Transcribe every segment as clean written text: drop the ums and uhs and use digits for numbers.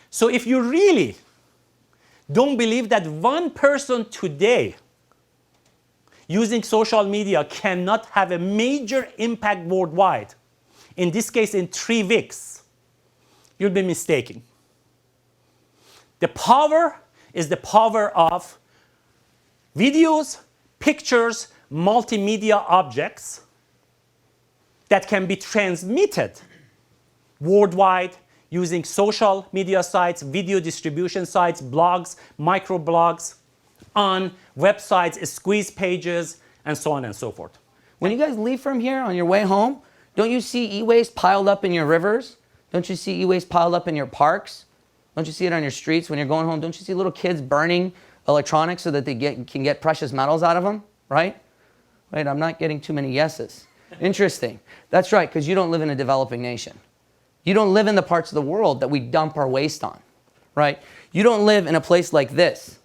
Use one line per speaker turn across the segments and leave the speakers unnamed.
So if you really don't believe that one person today using social media cannot have a major impact worldwide, in this case in 3 weeks, you'll be mistaken. The power is the power of videos, pictures, multimedia objects that can be transmitted worldwide using social media sites, video distribution sites, blogs, microblogs, on websites, squeeze pages, and so on and so forth.
When you guys leave from here on your way home, don't you see e-waste piled up in your rivers? Don't you see e-waste piled up in your parks? Don't you see it on your streets when you're going home? Don't you see little kids burning electronics so that they can get precious metals out of them, right? Wait, I'm not getting too many yeses. Interesting. That's right, because you don't live in a developing nation. You don't live in the parts of the world that we dump our waste on, right? You don't live in a place like this.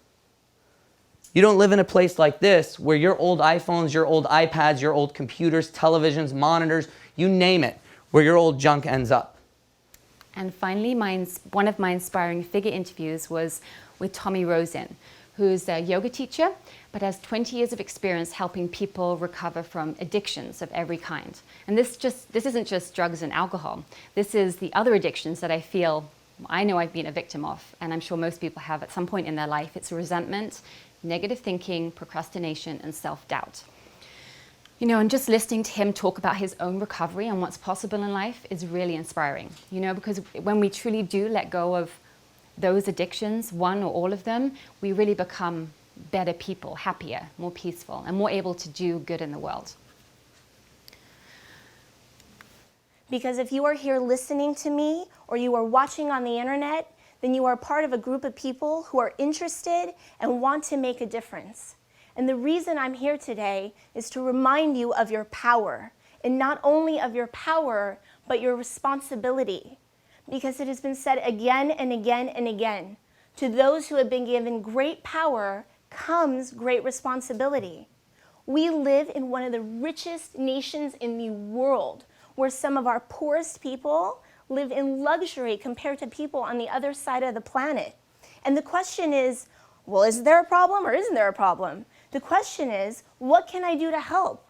You don't live in a place like this where your old iPhones, your old iPads, your old computers, televisions, monitors, you name it, where your old junk ends up.
And finally, one of my inspiring figure interviews was with Tommy Rosen, who's a yoga teacher, but has 20 years of experience helping people recover from addictions of every kind. And this isn't just drugs and alcohol. This is the other addictions that I know I've been a victim of, and I'm sure most people have at some point in their life. It's resentment, negative thinking, procrastination, and self-doubt. You know, and just listening to him talk about his own recovery and what's possible in life is really inspiring, you know, because when we truly do let go of those addictions, one or all of them, we really become better people, happier, more peaceful, and more able to do good in the world.
Because if you are here listening to me or you are watching on the internet, then you are part of a group of people who are interested and want to make a difference. And the reason I'm here today is to remind you of your power, and not only of your power, but your responsibility. Because it has been said again and again and again, to those who have been given great power comes great responsibility. We live in one of the richest nations in the world, where some of our poorest people live in luxury compared to people on the other side of the planet. And the question is, well, is there a problem or isn't there a problem? The question is, what can I do to help?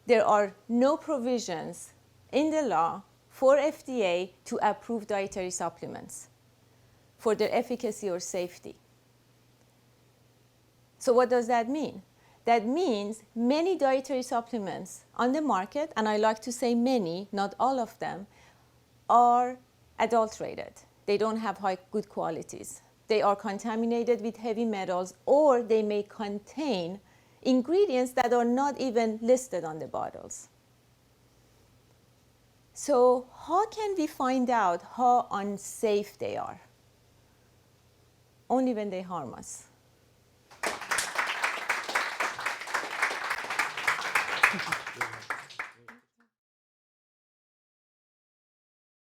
There are no provisions in the law for FDA to approve dietary supplements for their efficacy or safety. So what does that mean? That means many dietary supplements on the market, and I like to say many, not all of them, are adulterated. They don't have good qualities. They are contaminated with heavy metals, or they may contain ingredients that are not even listed on the bottles. So how can we find out how unsafe they are? Only when they harm us.